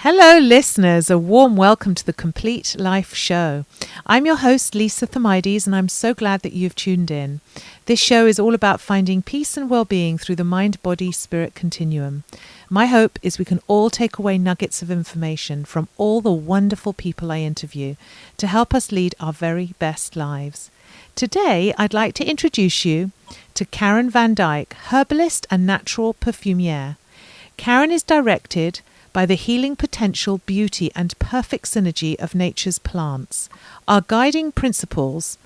Hello, listeners. A warm welcome to the Complete Life Show. I'm your host, Lisa Thamides, and I'm so glad that you've tuned in. This show is all about finding peace and well-being through the mind-body-spirit continuum. My hope is we can all take away nuggets of information from all the wonderful people I interview to help us lead our very best lives. Today, I'd like to introduce you to Karen Van Dyck, herbalist and natural perfumier. Karen is directed by the healing potential, beauty and perfect synergy of nature's plants, are guiding principles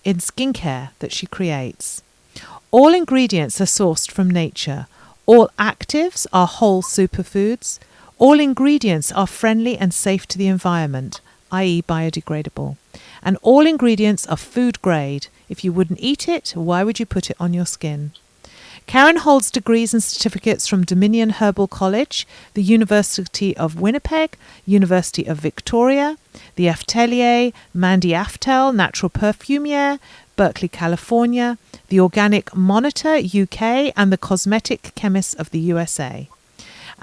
in skincare that she creates. All ingredients are sourced from nature. All actives are whole superfoods. All ingredients are friendly and safe to the environment, i.e. biodegradable. And all ingredients are food grade. If you wouldn't eat it, why would you put it on your skin? Karen holds degrees and certificates from Dominion Herbal College, the University of Winnipeg, University of Victoria, the Atelier Mandy Aftel Natural Perfumier, Berkeley, California, the Organic Monitor UK, and the Cosmetic Chemists of the USA.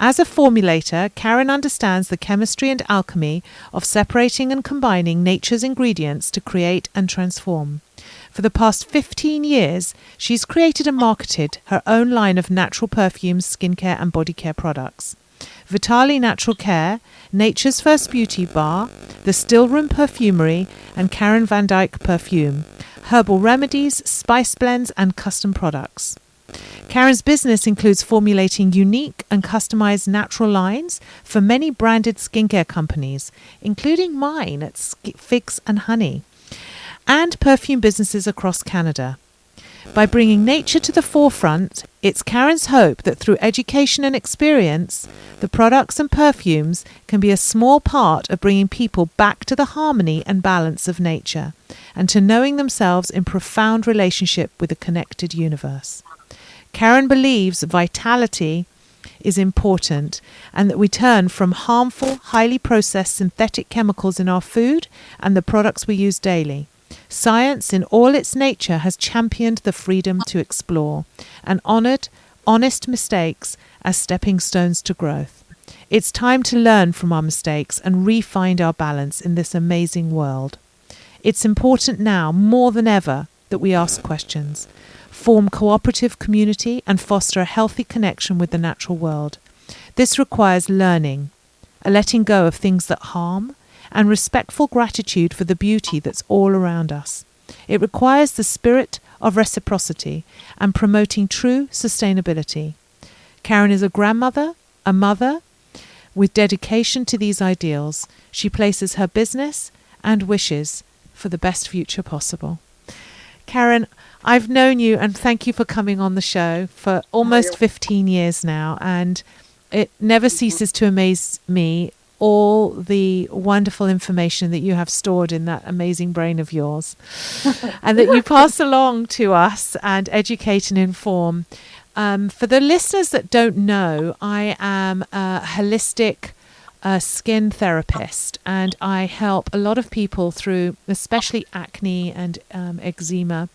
As a formulator, Karen understands the chemistry and alchemy of separating and combining nature's ingredients to create and transform. For the past 15 years, she's created and marketed her own line of natural perfumes, skincare and body care products. Vitali Natural Care, Nature's First Beauty Bar, the Stillroom Perfumery and Karen Van Dyck Perfume, herbal remedies, spice blends and custom products. Karen's business includes formulating unique and customized natural lines for many branded skincare companies, including mine at Figs and Honey, and perfume businesses across Canada. By bringing nature to the forefront, it's Karen's hope that through education and experience, the products and perfumes can be a small part of bringing people back to the harmony and balance of nature, and to knowing themselves in profound relationship with a connected universe. Karen believes vitality is important and that we turn from harmful, highly processed synthetic chemicals in our food and the products we use daily. Science in all its nature has championed the freedom to explore and honoured honest mistakes as stepping stones to growth. It's time to learn from our mistakes and re-find our balance in this amazing world. It's important now, more than ever, that we ask questions, form cooperative community and foster a healthy connection with the natural world. This requires learning, a letting go of things that harm, and respectful gratitude for the beauty that's all around us. It requires the spirit of reciprocity and promoting true sustainability. Karen is a grandmother, a mother, with dedication to these ideals. She places her business and wishes for the best future possible. Karen, I've known you, and thank you for coming on the show, for almost 15 years now, and it never ceases to amaze me all the wonderful information that you have stored in that amazing brain of yours and that you pass along to us and educate and inform. For the listeners that don't know, I am a holistic skin therapist, and I help a lot of people through especially acne and eczema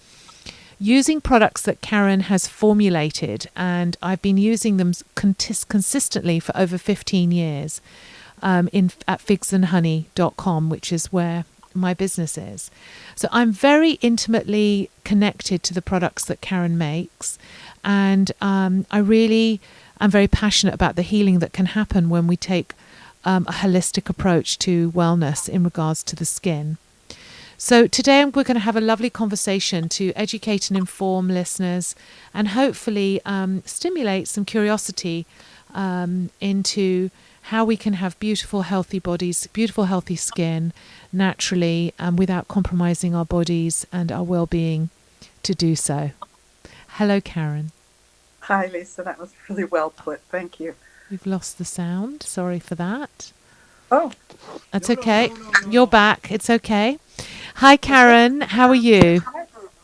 using products that Karen has formulated, and I've been using them consistently for over 15 years. At figsandhoney.com, which is where my business is. So I'm very intimately connected to the products that Karen makes, and I really am very passionate about the healing that can happen when we take a holistic approach to wellness in regards to the skin. So today we're going to have a lovely conversation to educate and inform listeners, and hopefully stimulate some curiosity into how we can have beautiful, healthy bodies, beautiful, healthy skin naturally, without compromising our bodies and our well-being to do so. Hello, Karen. Hi, Lisa. That was really well put. Thank you. We've lost the sound. Sorry for that. Oh. That's okay. You're back. It's okay. Hi, Karen. How are you?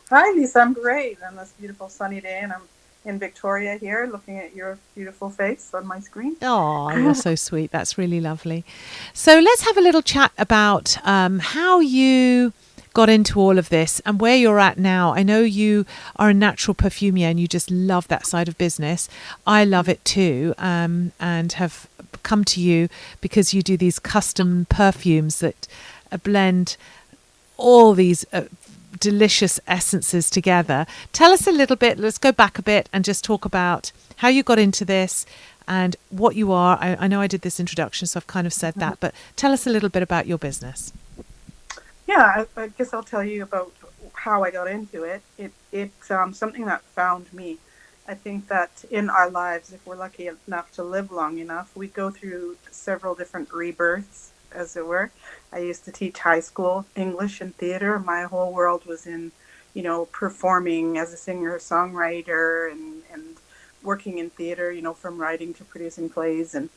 Hi, Lisa. I'm great on this beautiful sunny day, and I'm in Victoria here, looking at your beautiful face on my screen. Oh, you're so sweet. That's really lovely. So let's have a little chat about how you got into all of this and where you're at now. I know you are a natural perfumier and you just love that side of business. I love it too, and have come to you because you do these custom perfumes that blend all these delicious essences together. Tell us a little bit, let's go back a bit and just talk about how you got into this and what you are. I know I did this introduction, so I've kind of said that, but tell us a little bit about your business. Yeah, I guess I'll tell you about how I got into it. It's something that found me. I think that in our lives, if we're lucky enough to live long enough, we go through several different rebirths, as it were. I used to teach high school English and theater. My whole world was in, performing as a singer-songwriter and working in theater, from writing to producing plays and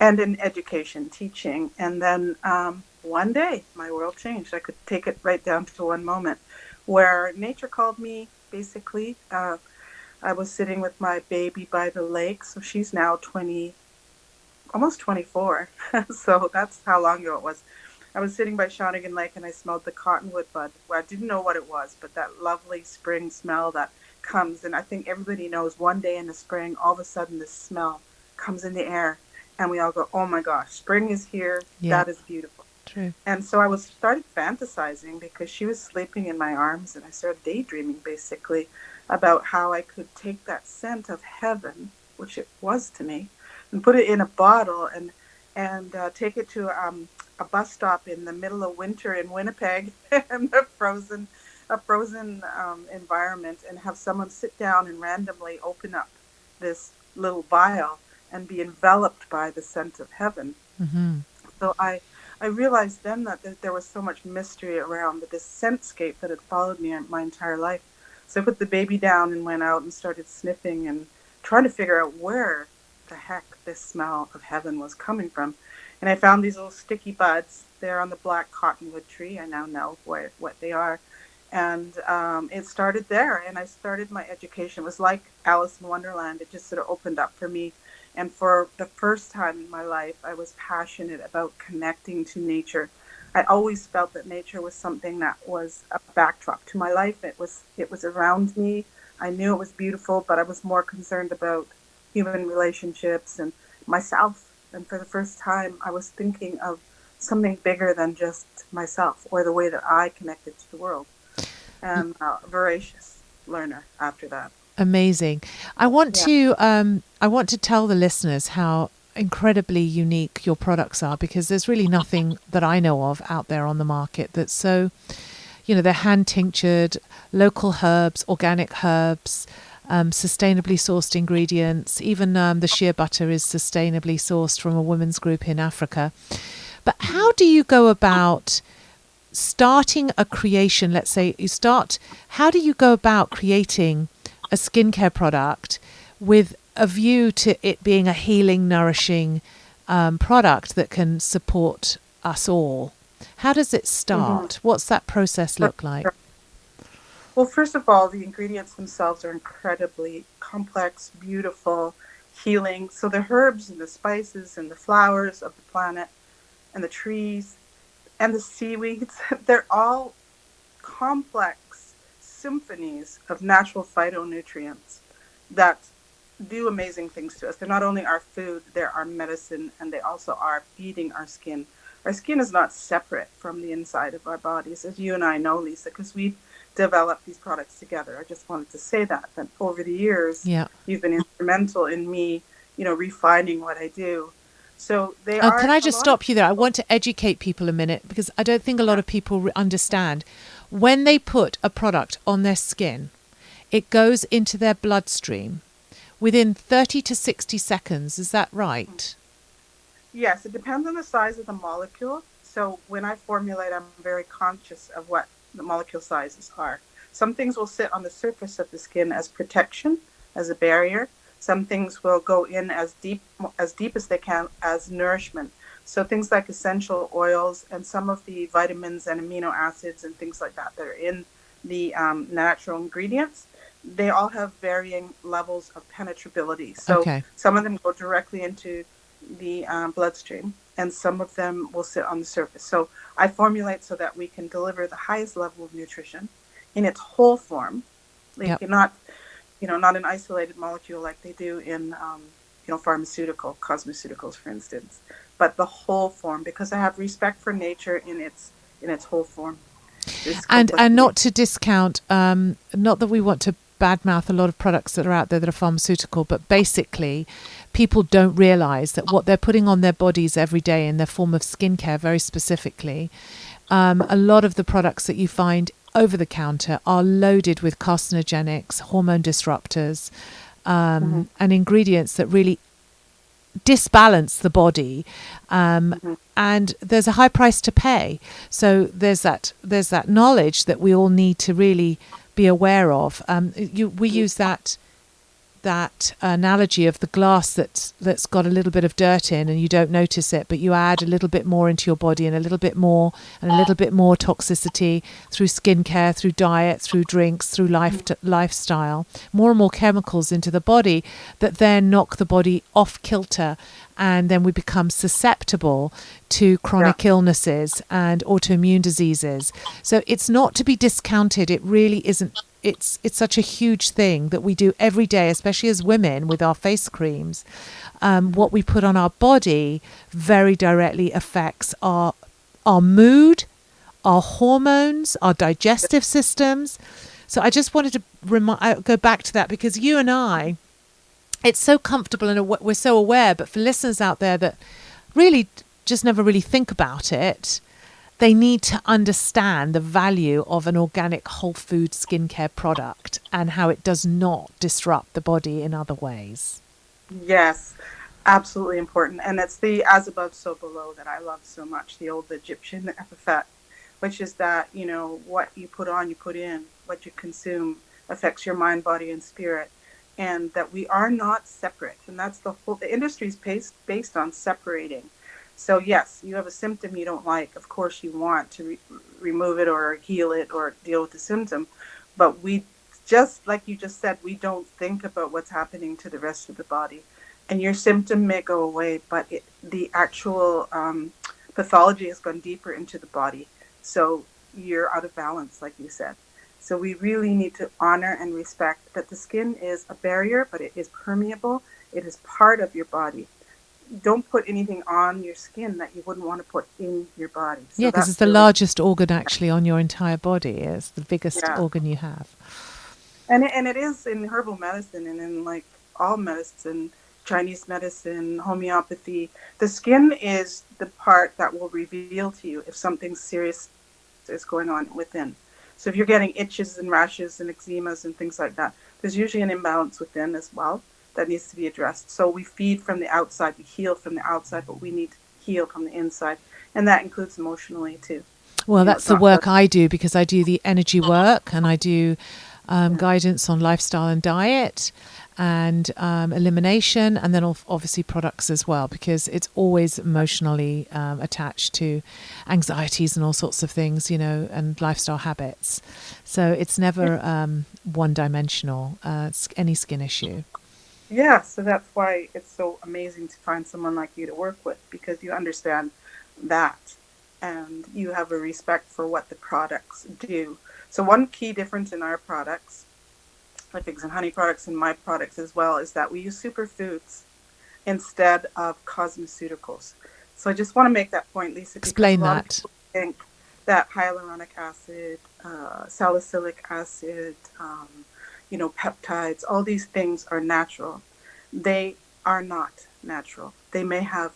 in education, teaching. And then one day, my world changed. I could take it right down to one moment where nature called me, basically. I was sitting with my baby by the lake. So she's now 20, almost 24. So that's how long ago it was. I was sitting by Shawnigan Lake and I smelled the cottonwood bud. Well, I didn't know what it was, but that lovely spring smell that comes. And I think everybody knows one day in the spring, all of a sudden this smell comes in the air. And we all go, oh my gosh, spring is here. Yeah, That is beautiful. true. And so I started fantasizing because she was sleeping in my arms, and I started daydreaming basically about how I could take that scent of heaven, which it was to me, and put it in a bottle and take it to a bus stop in the middle of winter in Winnipeg and a frozen environment, and have someone sit down and randomly open up this little vial and be enveloped by the scent of heaven. Mm-hmm. So I realized then that there was so much mystery around this scentscape that had followed me my entire life. So I put the baby down and went out and started sniffing and trying to figure out where the heck this smell of heaven was coming from. And I found these little sticky buds. They're on the black cottonwood tree. I now know what they are. And it started there, and I started my education. It was like Alice in Wonderland. It just sort of opened up for me. And for the first time in my life, I was passionate about connecting to nature. I always felt that nature was something that was a backdrop to my life. It was around me. I knew it was beautiful, but I was more concerned about human relationships and myself. And for the first time, I was thinking of something bigger than just myself or the way that I connected to the world. And a voracious learner after that. Amazing. I want to tell the listeners how incredibly unique your products are, because there's really nothing that I know of out there on the market that's so, they're hand tinctured, local herbs, organic herbs, sustainably sourced ingredients. Even the shea butter is sustainably sourced from a women's group in Africa. But how do you go about starting a creation? Let's say how do you go about creating a skincare product with a view to it being a healing, nourishing product that can support us all? How does it start? Mm-hmm. What's that process look like? Well, first of all, the ingredients themselves are incredibly complex, beautiful, healing. So the herbs and the spices and the flowers of the planet and the trees and the seaweeds, they're all complex symphonies of natural phytonutrients that do amazing things to us. They're not only our food, they're our medicine, and they also are feeding our skin. Our skin is not separate from the inside of our bodies, as you and I know, Lisa, because we've developed these products together. I just wanted to say that over the years, you've been instrumental in me, refining what I do. So they are. Can I just stop you there? I want to educate people a minute, because I don't think a lot of people understand. When they put a product on their skin, it goes into their bloodstream within 30 to 60 seconds. Is that right? Yes, it depends on the size of the molecule. So when I formulate, I'm very conscious of what the molecule sizes are. Some things will sit on the surface of the skin as protection, as a barrier. Some things will go in as deep as they can as nourishment. So things like essential oils and some of the vitamins and amino acids and things like that are in the natural ingredients, they all have varying levels of penetrability. So some of them go directly into the bloodstream, and some of them will sit on the surface. So I formulate so that we can deliver the highest level of nutrition in its whole form, not an isolated molecule like they do in pharmaceutical, cosmeceuticals, for instance, but the whole form, because I have respect for nature in its whole form, this And complexity. not to discount, not that we want to badmouth a lot of products that are out there that are pharmaceutical, but basically, people don't realize that what they're putting on their bodies every day in their form of skincare, very specifically, a lot of the products that you find over the counter are loaded with carcinogenics, hormone disruptors, Hmm. and ingredients that really disbalance the body, Hmm. and there's a high price to pay. So there's that knowledge that we all need to really be aware of. We use that analogy of the glass that's got a little bit of dirt in and you don't notice it, but you add a little bit more into your body and a little bit more and a little bit more toxicity through skincare, through diet, through drinks, through lifestyle, more and more chemicals into the body that then knock the body off kilter, and then we become susceptible to Yeah. chronic illnesses and autoimmune diseases. So it's not to be discounted. It really isn't. It's such a huge thing that we do every day, especially as women with our face creams. Hmm. What we put on our body very directly affects our mood, our hormones, our digestive systems. So I just wanted to go back to that, because you and I, it's so comfortable and we're so aware. But for listeners out there that really just never really think about it, they need to understand the value of an organic whole food skincare product and how it does not disrupt the body in other ways. Yes, absolutely important. And it's the as above, so below that I love so much, the old Egyptian epithet, which is that, what you put on, you put in, what you consume affects your mind, body, and spirit. And that we are not separate. And that's the industry is based on separating. So, yes, you have a symptom you don't like. Of course, you want to remove it or heal it or deal with the symptom. But we, just like you just said, we don't think about what's happening to the rest of the body. And your symptom may go away, but the actual pathology has gone deeper into the body. So you're out of balance, like you said. So we really need to honor and respect that the skin is a barrier, but it is permeable. It is part of your body. Don't put anything on your skin that you wouldn't want to put in your body. Yeah, So because that's it's the really, largest organ actually on your entire body. It's the biggest yeah. organ you have. And it is in herbal medicine and in like all medicine, Chinese medicine, homeopathy. The skin is the part that will reveal to you if something serious is going on within. So if you're getting itches and rashes and eczemas and things like that, there's usually an imbalance within as well that needs to be addressed. So we feed from the outside, we heal from the outside, but we need to heal from the inside. And that includes emotionally too. Well, that's It's the not work just, I do, because I do the energy work and I do yeah. guidance on lifestyle and diet and elimination, and then obviously products as well, because it's always emotionally attached to anxieties and all sorts of things, and lifestyle habits. So it's never one dimensional. It's any skin issue. Yeah, so that's why it's so amazing to find someone like you to work with, because you understand that and you have a respect for what the products do. So one key difference in our products, like figs and honey products and my products as well, is that we use superfoods instead of cosmeceuticals. So I just want to make that point, Lisa, because a Explain lot of that. people think that hyaluronic acid, salicylic acid, peptides, all these things are natural. They are not natural. They may have,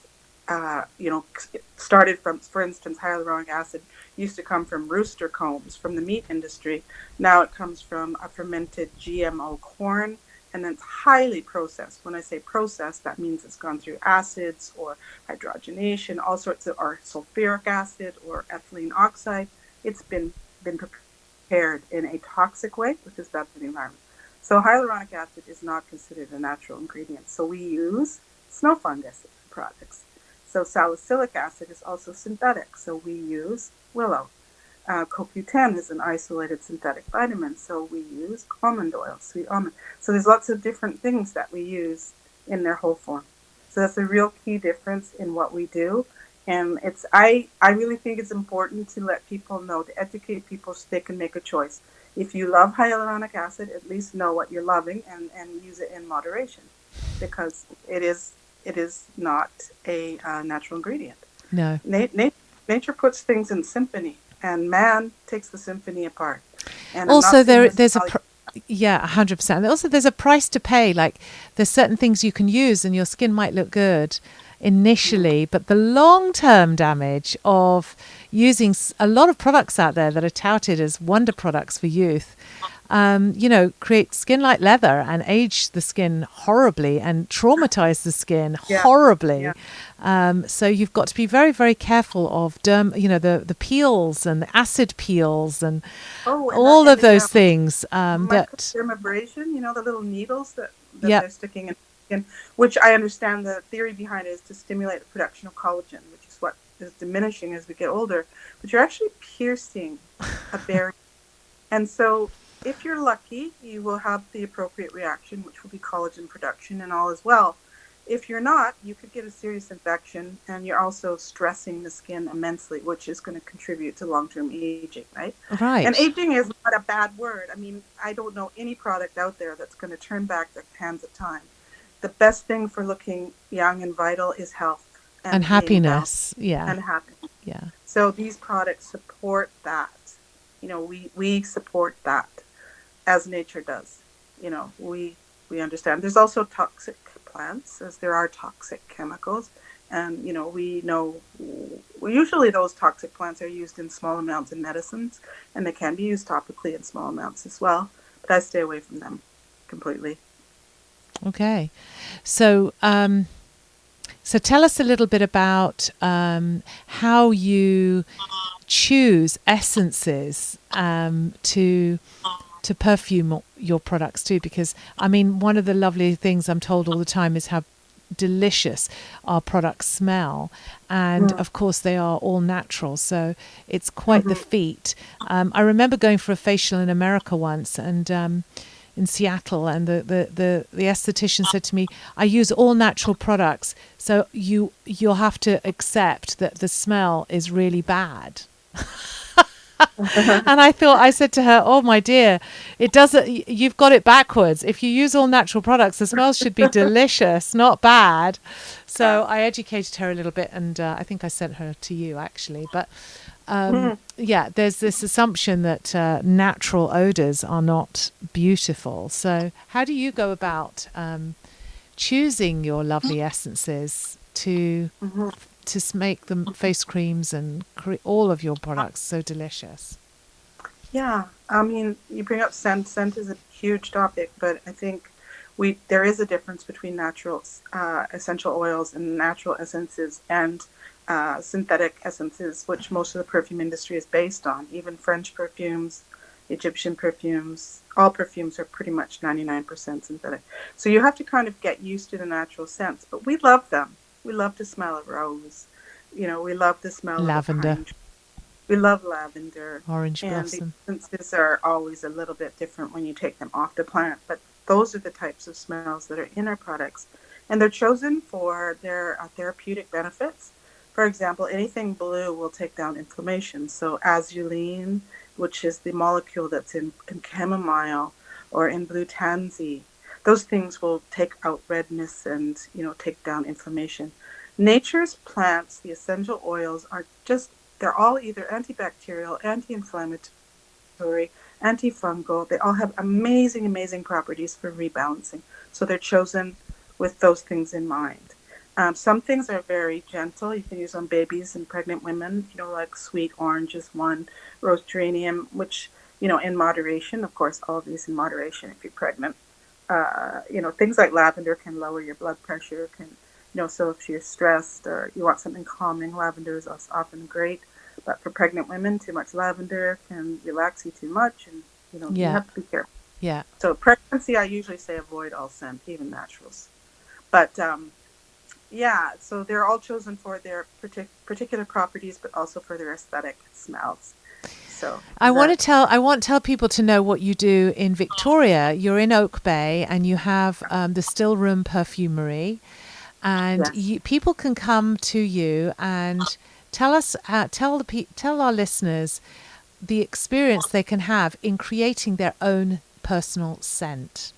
started from, for instance, hyaluronic acid used to come from rooster combs from the meat industry. Now it comes from a fermented GMO corn, and then it's highly processed. When I say processed, that means it's gone through acids or hydrogenation, all sorts of, or sulfuric acid or ethylene oxide. It's been prepared in a toxic way, which is bad for the environment. So hyaluronic acid is not considered a natural ingredient. So we use snow fungus products. So salicylic acid is also synthetic. So we use willow. CoQ10 is an isolated synthetic vitamin. So we use almond oil, sweet almond. So there's lots of different things that we use in their whole form. So that's a real key difference in what we do. And I really think it's important to let people know, to educate people so they can make a choice. If you love hyaluronic acid, at least know what you're loving and use it in moderation. because it is not a natural ingredient. No. Nature puts things in symphony, and man takes the symphony apart. And I'm not Also, saying this is there's a how you, yeah, 100%. Also, there's a price to pay. Like, there's certain things you can use, and your skin might look good initially, but the long-term damage of using a lot of products out there that are touted as wonder products for youth, create skin like leather and age the skin horribly and traumatize the skin yeah, horribly. yeah. So you've got to be very, very careful of the peels and the acid peels and Oh, all and of the those things that, microdermabrasion, the little needles that yeah, they're sticking in skin, which I understand the theory behind it is to stimulate the production of collagen, which is what is diminishing as we get older. But you're actually piercing a barrier. And so if you're lucky, you will have the appropriate reaction, which will be collagen production and all as well. If you're not, you could get a serious infection, and you're also stressing the skin immensely, which is going to contribute to long-term aging, right? And right. aging is not a bad word. I mean, I don't know any product out there that's going to turn back the hands of time. The best thing for looking young and vital is health And and being balanced happiness. Yeah. and happy. Yeah. So these products support that. We support that as nature does. We understand. There's also toxic plants, as there are toxic chemicals, and we know usually those toxic plants are used in small amounts in medicines, and they can be used topically in small amounts as well. But I stay away from them completely. Okay. So, so tell us a little bit about how you choose essences to perfume your products too, because I mean, one of the lovely things I'm told all the time is how delicious our products smell, and Mm. of course they are all natural, so it's quite the Mm-hmm. feat. I remember going for a facial in America once, and in Seattle, and the esthetician said to me, I use all natural products, so you'll have to accept that the smell is really bad. And I said to her, oh my dear, it doesn't, you've got it backwards. If you use all natural products, the smells should be delicious, not bad. So I educated her a little bit, and I think I sent her to you actually. But yeah, there's this assumption that natural odors are not beautiful. So how do you go about choosing your lovely essences Mm-hmm. to make the face creams and all of your products so delicious? Yeah, I mean, you bring up scent. Scent is a huge topic, but I think there is a difference between natural essential oils and natural essences and synthetic essences, which most of the perfume industry is based on. Even French perfumes, Egyptian perfumes, all perfumes are pretty much 99% synthetic. So you have to kind of get used to the natural scents, but we love them. We love to smell a rose. We love the smell of a Lavender, pine tree. We love lavender, orange and the blossom. essences are always a little bit different when you take them off the plant. But those are the types of smells that are in our products, and they're chosen for their therapeutic benefits. For example, anything blue will take down inflammation. So azulene, which is the molecule that's in chamomile or in blue tansy, those things will take out redness and take down inflammation. Nature's plants, the essential oils, they're all either antibacterial, anti-inflammatory, antifungal. They all have amazing, amazing properties for rebalancing. So they're chosen with those things in mind. Some things are very gentle. You can use on babies and pregnant women, like sweet orange is one, rose geranium, which, in moderation, of course, all of these in moderation if you're pregnant. Things like lavender can lower your blood pressure, so if you're stressed or you want something calming, lavender is often great. But for pregnant women, too much lavender can relax you too much, and you Yeah, have to be careful. yeah. So pregnancy, I usually say avoid all scent, even naturals. But yeah, so they're all chosen for their particular properties, but also for their aesthetic smells. So I want to tell people to know what you do in Victoria. You're in Oak Bay, and you have the Still Room Perfumery, and yes. people can come to you and tell our listeners the experience they can have in creating their own personal scent.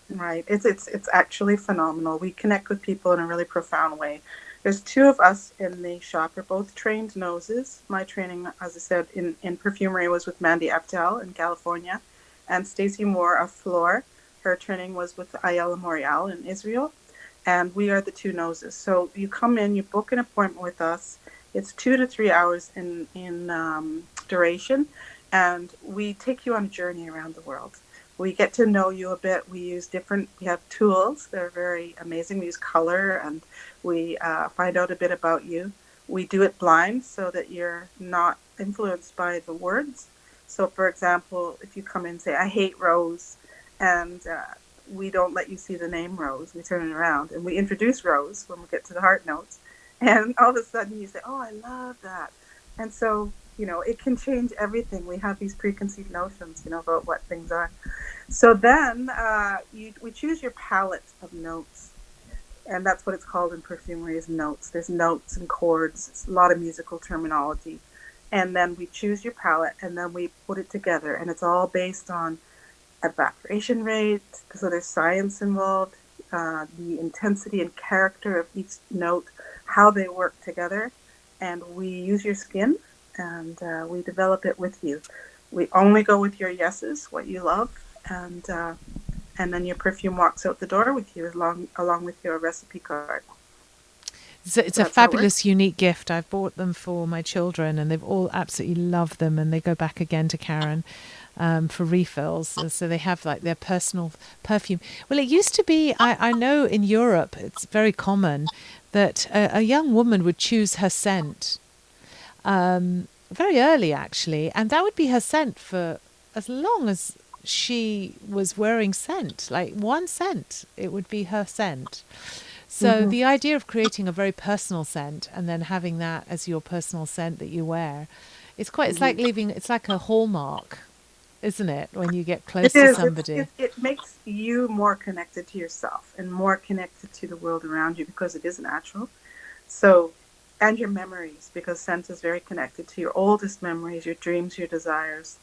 Right. It's actually phenomenal. We connect with people in a really profound way. There's two of us in the shop. We're both trained noses. My training, as I said, in perfumery was with Mandy Aptel in California, and Stacey Moore of Flor. Her training was with Ayala L'Oreal in Israel, and we are the two noses. So you come in, you book an appointment with us. It's 2 to 3 hours in duration, and we take you on a journey around the world. We get to know you a bit. We have tools. They're very amazing. We use color, and we find out a bit about you. We do it blind so that you're not influenced by the words. So, for example, if you come in and say, I hate Rose, and we don't let you see the name Rose, we turn it around and we introduce Rose when we get to the heart notes. And all of a sudden you say, oh, I love that. And so, it can change everything. We have these preconceived notions, about what things are. So then we choose your palette of notes. And that's what it's called in perfumery, is notes. There's notes and chords. It's a lot of musical terminology. And then we choose your palette, and then we put it together. And it's all based on evaporation rate. So there's science involved, the intensity and character of each note, how they work together. And we use your skin, and we develop it with you. We only go with your yeses, what you love, and then your perfume walks out the door with you along with your recipe card. It's a fabulous, unique gift. I've bought them for my children, and they've all absolutely loved them, and they go back again to Karen for refills. And so they have like their personal perfume. Well, it used to be, I know in Europe it's very common that a young woman would choose her scent very early, actually, and that would be her scent for as long as she was wearing scent, like one scent, it would be her scent. So the idea of creating a very personal scent and then having that as your personal scent that you wear, it's like a hallmark, isn't it? When you get close to somebody. It makes you more connected to yourself and more connected to the world around you, because it is natural. So, and your memories, because scent is very connected to your oldest memories, your dreams, your desires.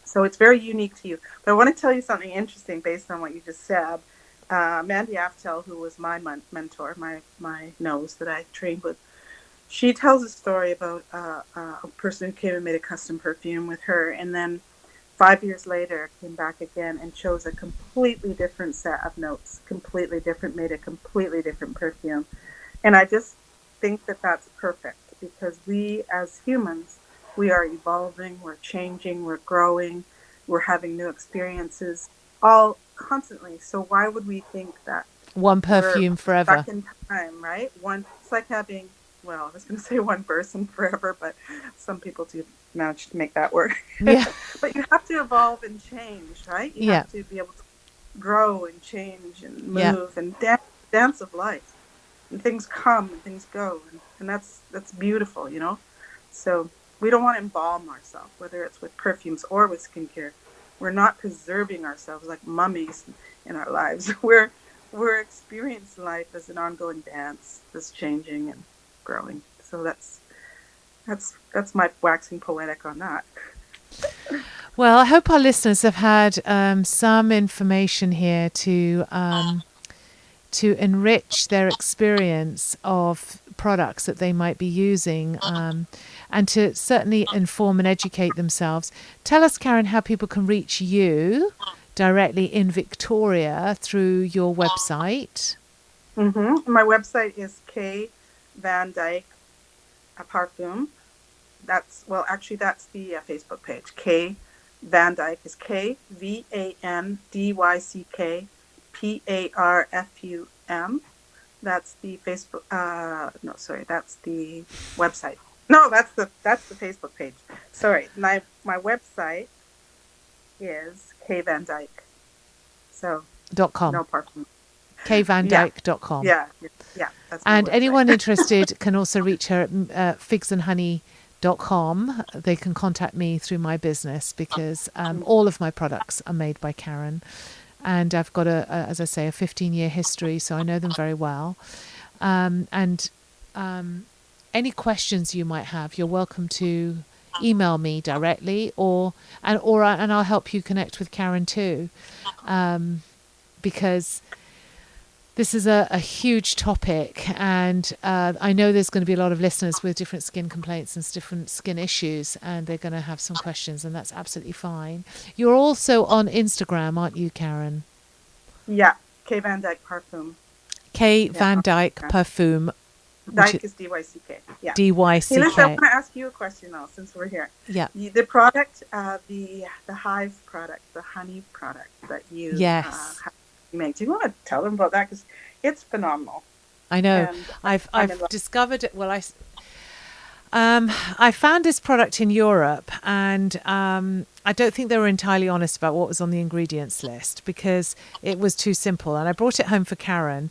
So it's very unique to you. But I want to tell you something interesting based on what you just said. Mandy Aptel, who was my mentor, my nose that I trained with, she tells a story about a person who came and made a custom perfume with her, and then 5 years later came back again and chose a completely different set of notes, completely different, made a completely different perfume. And I just think that that's perfect, because we as humans, we are evolving, we're changing, we're growing, we're having new experiences, all constantly. So why would we think that one perfume forever? Stuck in time, right? It's like having, well, I was going to say one person forever, but some people do manage to make that work. Yeah. But you have to evolve and change, right? You have to be able to grow and change and move and dance of life. And things come and things go, and that's beautiful, So we don't want to embalm ourselves, whether it's with perfumes or with skincare. We're not preserving ourselves like mummies in our lives. We're experiencing life as an ongoing dance that's changing and growing. So that's my waxing poetic on that. Well, I hope our listeners have had some information here to enrich their experience of products that they might be using, and to certainly inform and educate themselves. Tell us, Karen, how people can reach you directly in Victoria through your website. My website is K Van Dyck Parfum. That's the Facebook page. K Van Dyck is KVANDYCK PARFUM. That's the Facebook. That's the website. No, that's the Facebook page. Sorry, my website is K Van Dyck. So .com. No Parfum. KVandyck.com. Yeah. That's and website. Anyone interested can also reach her at figsandhoney.com. They can contact me through my business, because all of my products are made by Karen. And I've got as I say, a 15-year history, so I know them very well. Any questions you might have, you're welcome to email me directly, and I'll help you connect with Karen too. because this is a huge topic, and I know there's going to be a lot of listeners with different skin complaints and different skin issues, and they're going to have some questions, and that's absolutely fine. You're also on Instagram, aren't you, Karen? Yeah, K Van Dyck Parfum. K Van Dyck Parfum. Dyck is D-Y-C-K. Yeah. D-Y-C-K. Hey, Lisa, I want to ask you a question now, since we're here. Yeah. The product, the Hive product, the honey product that you make. Do you want to tell them about that? Because it's phenomenal. I know. I've discovered it. Well, I found this product in Europe, and I don't think they were entirely honest about what was on the ingredients list because it was too simple. And I brought it home for Karen.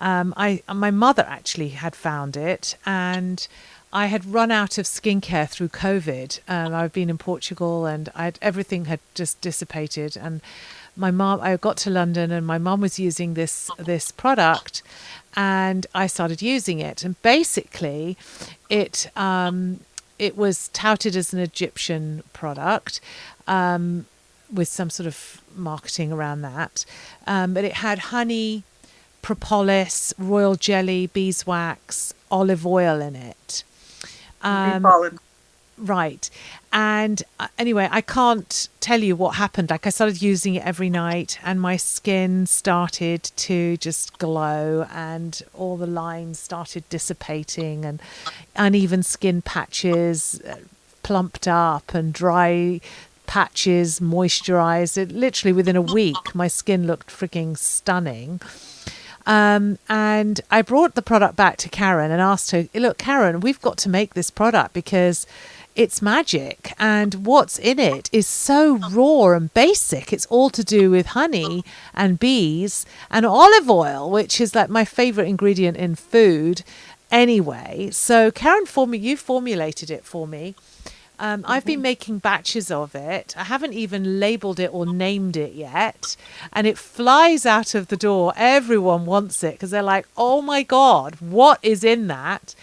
My mother actually had found it, and I had run out of skincare through COVID. I've been in Portugal, and everything had just dissipated. And I got to London, and my mum was using this product, and I started using it. And basically, it was touted as an Egyptian product, with some sort of marketing around that. But it had honey, propolis, royal jelly, beeswax, olive oil in it. Right. And anyway, I can't tell you what happened. Like, I started using it every night, and my skin started to just glow, and all the lines started dissipating, and uneven skin patches plumped up, and dry patches moisturized. It literally within a week, my skin looked freaking stunning. And I brought the product back to Karen and asked her, look, Karen, we've got to make this product because it's magic, and what's in it is so raw and basic. It's all to do with honey and bees and olive oil, which is like my favorite ingredient in food anyway. So Karen, you formulated it for me. I've been making batches of it. I haven't even labeled it or named it yet. And it flies out of the door. Everyone wants it because they're like, oh my God, what is in that?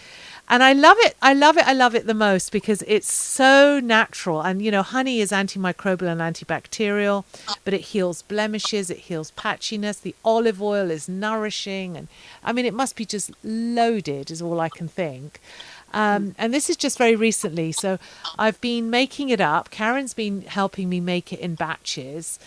And I love it. I love it. I love it the most because it's so natural. And, honey is antimicrobial and antibacterial, but it heals blemishes. It heals patchiness. The olive oil is nourishing. And I mean, it must be just loaded is all I can think. And this is just very recently. So I've been making it up. Karen's been helping me make it in batches.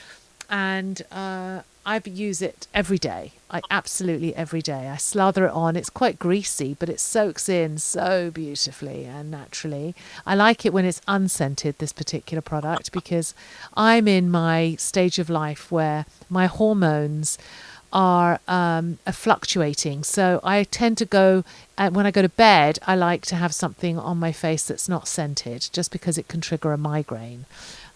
And I use it every day. Absolutely every day. I slather it on. It's quite greasy, but it soaks in so beautifully and naturally. I like it when it's unscented, this particular product, because I'm in my stage of life where my hormones are fluctuating. So I tend to go, when I go to bed, I like to have something on my face that's not scented, just because it can trigger a migraine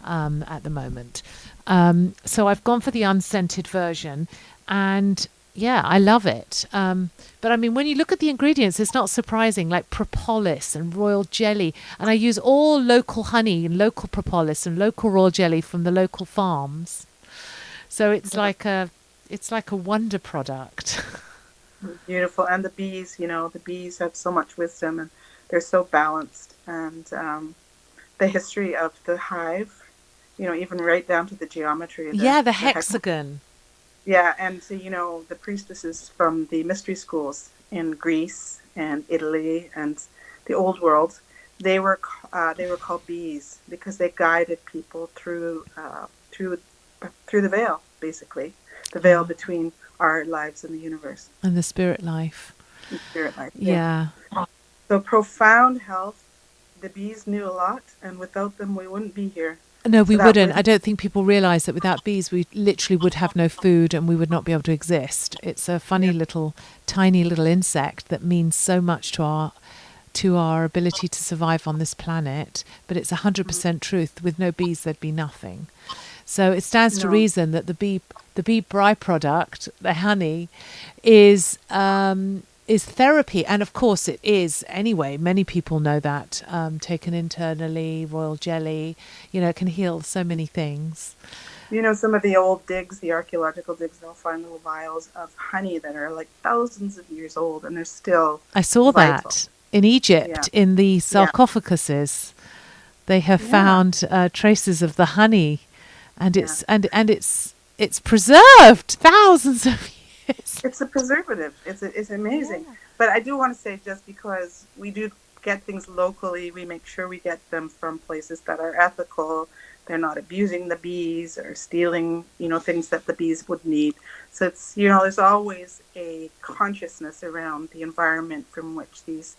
at the moment. So I've gone for the unscented version, and yeah, I love it. But I mean, when you look at the ingredients, it's not surprising, like propolis and royal jelly. And I use all local honey and local propolis and local royal jelly from the local farms. So it's like a wonder product. Beautiful. And the bees, the bees have so much wisdom, and they're so balanced. And the history of the hive, even right down to the geometry. The hexagon. Yeah, and so, the priestesses from the mystery schools in Greece and Italy and the old world, they were called bees because they guided people through the veil, basically, the veil between our lives and the universe. And the spirit life. The spirit life. Yeah. So profound health. The bees knew a lot, and without them, we wouldn't be here. No, we wouldn't. I don't think people realise that without bees, we literally would have no food and we would not be able to exist. It's a funny tiny little insect that means so much to our ability to survive on this planet. But it's 100% truth. With no bees, there'd be nothing. So it stands to reason that the bee byproduct, the honey, is therapy. And of course it is anyway. Many people know that, taken internally, royal jelly, it can heal so many things. Some of the old digs, the archaeological digs, they'll find little vials of honey that are like thousands of years old, and they're still I saw vital. That in Egypt, in the sarcophaguses. They have found traces of the honey, and it's it's preserved thousands of years. It's a preservative. It's amazing. Yeah. But I do want to say, just because we do get things locally, we make sure we get them from places that are ethical. They're not abusing the bees or stealing, things that the bees would need. So it's, there's always a consciousness around the environment from which these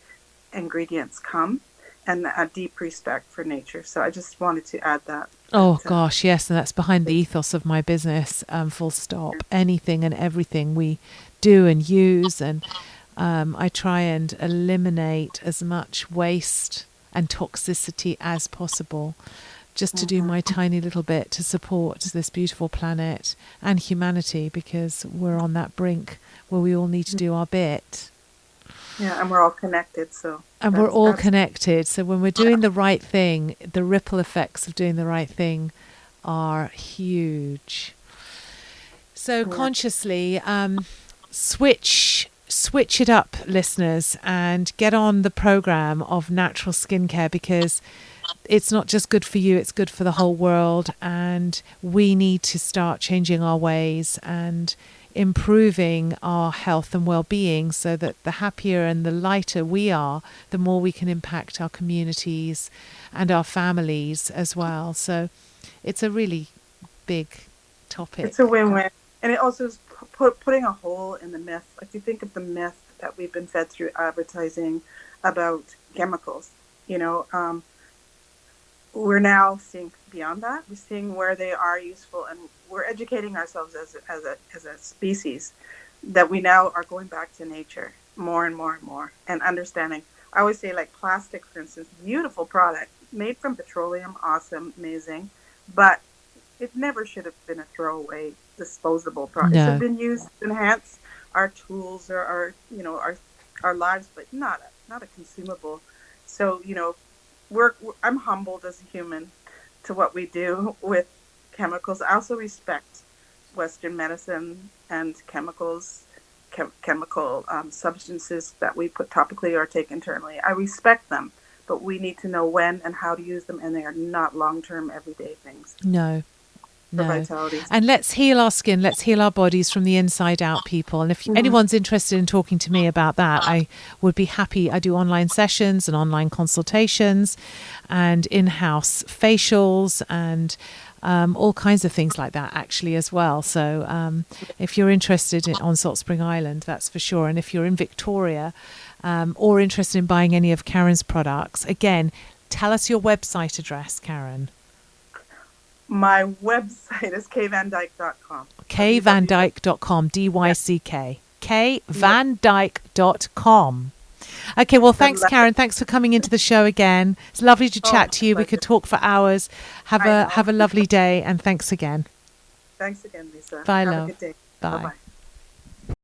ingredients come, and a deep respect for nature. So I just wanted to add that. Oh gosh, yes, and that's behind the ethos of my business. Full stop. Anything and everything we do and use, and I try and eliminate as much waste and toxicity as possible, just to do my tiny little bit to support this beautiful planet and humanity, because we're on that brink where we all need to do our bit. Yeah, and we're all connected, so. And we're all connected. So when we're doing the right thing, the ripple effects of doing the right thing are huge. So consciously, switch it up, listeners, and get on the program of natural skincare, because it's not just good for you, it's good for the whole world. And we need to start changing our ways and improving our health and well-being, so that the happier and the lighter we are, the more we can impact our communities and our families as well. So it's a really big topic. It's a win-win. And it also is putting a hole in the myth. Like, you think of the myth that we've been fed through advertising about chemicals. We're now seeing beyond that. We're seeing where they are useful, and we're educating ourselves as a species, that we now are going back to nature more and more and more, and understanding. I always say, like, plastic, for instance, beautiful product made from petroleum, awesome, amazing, but it never should have been a throwaway, disposable product. No. It should have been used to enhance our tools or our lives, but not a consumable. So I'm humbled as a human to what we do with chemicals. I also respect Western medicine and chemical substances that we put topically or take internally. I respect them, but we need to know when and how to use them, and they are not long-term, everyday things. No. Vitality. And let's heal our skin, let's heal our bodies from the inside out, people. And if anyone's interested in talking to me about that, I would be happy. I do online sessions and online consultations and in-house facials and all kinds of things like that, actually, as well. So if you're interested on Salt Spring Island, that's for sure. And if you're in Victoria or interested in buying any of Karen's products, again, tell us your website address, Karen. My website is kvandyck.com. kvandyck.com, D-Y-C-K. kvandyck.com. Okay, well, thanks, Karen. Thanks for coming into the show again. It's lovely to chat to you. We could talk for hours. Have a lovely day, and thanks again. Thanks again, Lisa. Bye, Have love. a good day. Bye. Bye-bye.